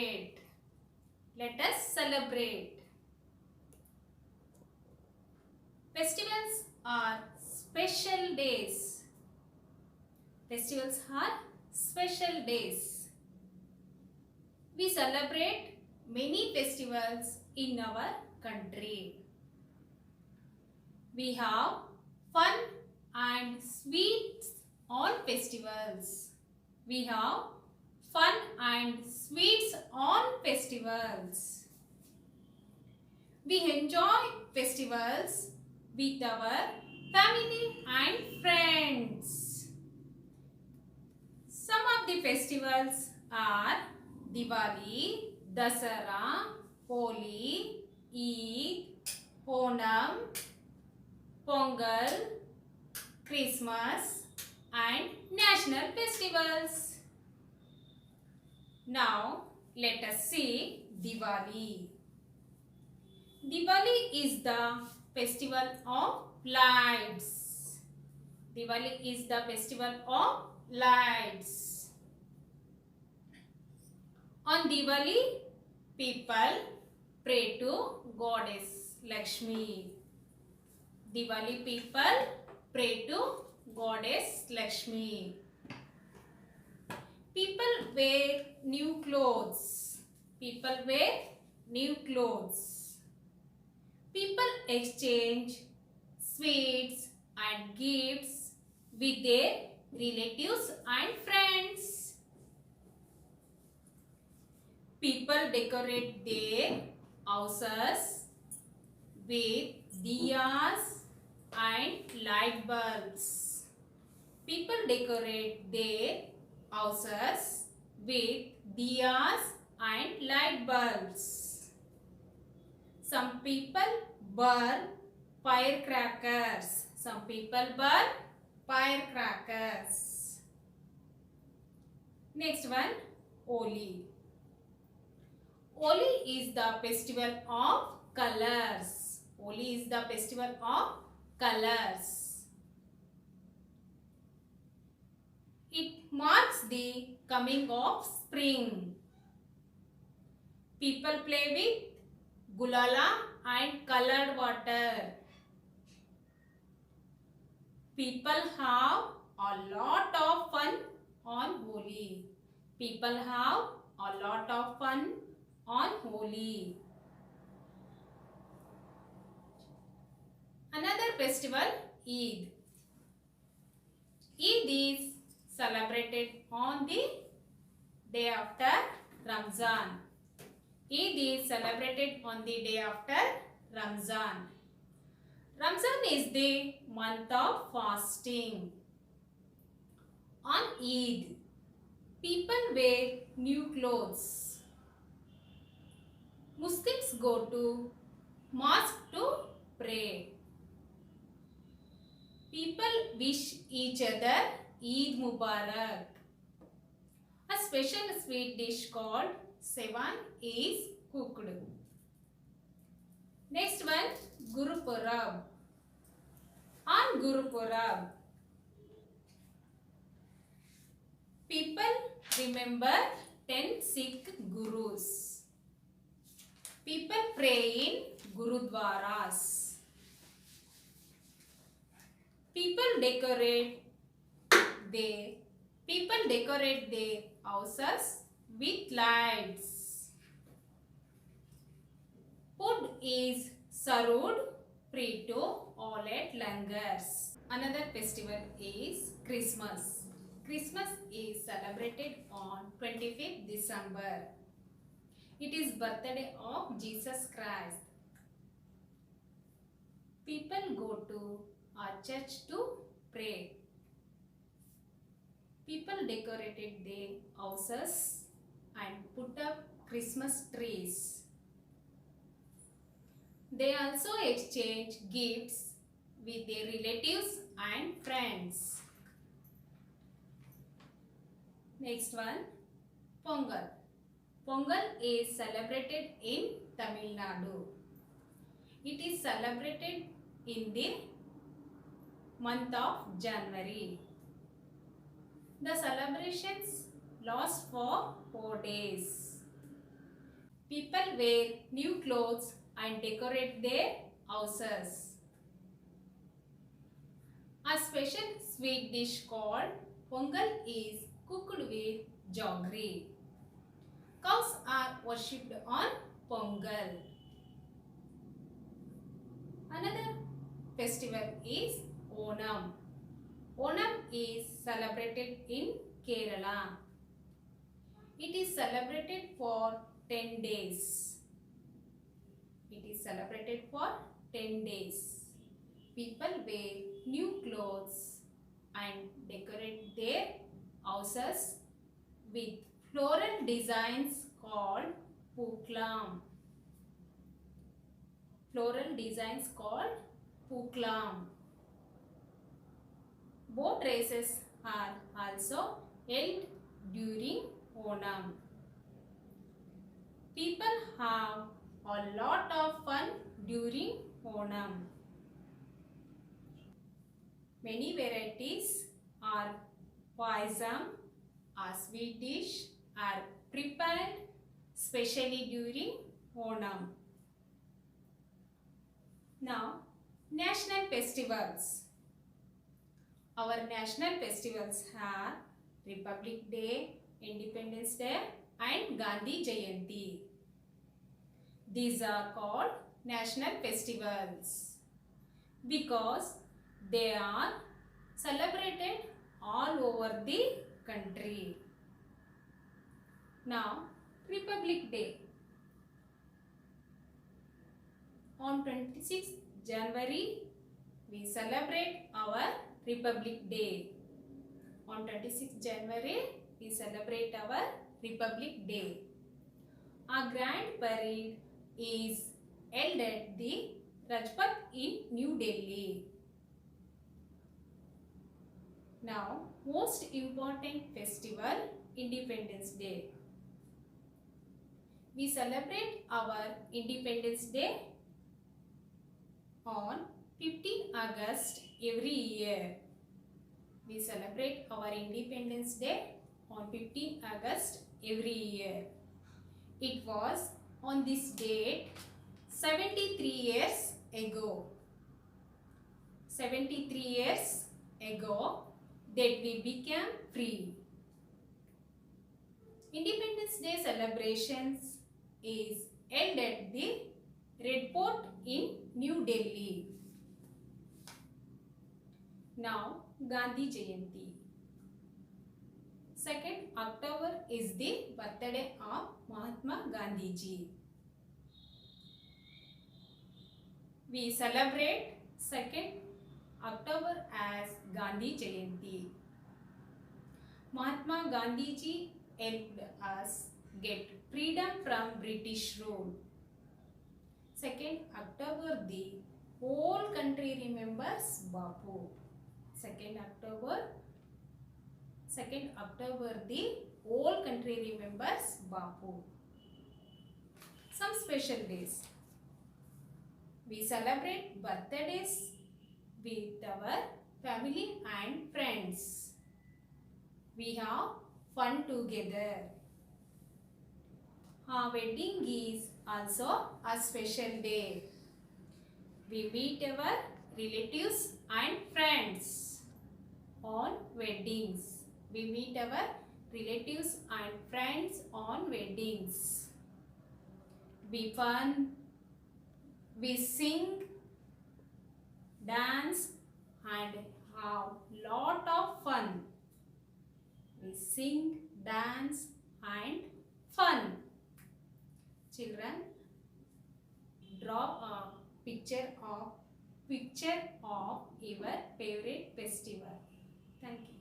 celebrate. Let us celebrate. Festivals are special days. Festivals are special days. We celebrate many festivals in our country. We have fun and sweets on festivals. We have fun and sweets on festivals. We enjoy festivals with our family and friends. Some of the festivals are Diwali, Dasara, Holi, Eid, Onam, Pongal, Christmas and national festivals. Now let us see Diwali. Diwali is the festival of lights. Diwali is the festival of lights. On Diwali, people pray to Goddess Lakshmi. Diwali people pray to Goddess Lakshmi. People wear new clothes. People wear new clothes. People exchange sweets and gifts with their relatives and friends. People decorate their houses with diyas and light bulbs. People decorate their houses with diyas and light bulbs. Some people burn firecrackers. Some people burn firecrackers. Next one, Holi. Holi is the festival of colors. Holi is the festival of colors. It marks the coming of spring. People play with gulala and colored water. People have a lot of fun on Holi. People have a lot of fun on Holi. Another festival, Eid. Eid is celebrated on the day after Ramzan. Eid is celebrated on the day after Ramzan. Ramzan is the month of fasting. On Eid, people wear new clothes. Muslims go to mosque to pray. People wish each other Eid Mubarak. A special sweet dish called Sevan is cooked. Next one, Guru Purab. On Guru Purab, people remember 10 Sikh Gurus. People pray in Gurudwaras. People decorate their houses with lights. Food is served free to all at langars. Another festival is Christmas. Christmas is celebrated on 25th December. It is birthday of Jesus Christ. People go to a church to pray. People decorated their houses and put up Christmas trees. They also exchange gifts with their relatives and friends. Next one, Pongal. Pongal is celebrated in Tamil Nadu. It is celebrated in the month of January. The celebrations last for 4 days. People wear new clothes and decorate their houses. A special sweet dish called Pongal is cooked with jaggery. Cows are worshipped on Pongal. Another festival is Onam. Onam is celebrated in Kerala. It is celebrated for 10 days. It is celebrated for 10 days. People wear new clothes and decorate their houses with floral designs called Pookalam. Floral designs called Pookalam. Boat races are also held during Onam. People have a lot of fun during Onam. Many varieties are payasam, a sweet dish, are prepared specially during Onam. Now, national festivals. Our national festivals are Republic Day, Independence Day and Gandhi Jayanti. These are called national festivals because they are celebrated all over the country. Now, Republic Day. On 26th January, we celebrate our Republic Day. On 26th January, we celebrate our Republic Day. A grand parade is held at the Rajpath in New Delhi. Now, most important festival, Independence Day. We celebrate our Independence Day on 15 August every year. We celebrate our Independence Day on 15 August every year. It was on this date 73 years ago. 73 years ago that we became free. Independence Day celebrations is held at the Red Fort in New Delhi. Now, Gandhi Jayanti. 2nd October is the birthday of Mahatma Gandhi ji. We celebrate 2nd October as Gandhi Jayanti. Mahatma Gandhi ji helped us get freedom from British rule. 2nd October, the whole country remembers Bapu. 2nd October, the whole country remembers Bapu. Some special days. We celebrate birthdays with our family and friends. We have fun together. Our wedding is also a special day. We meet our relatives and friends on weddings. We meet our relatives and friends on weddings. We fun. We sing, dance and have lot of fun. We sing, dance and fun. Children, draw a picture of your favorite festival. Thank you.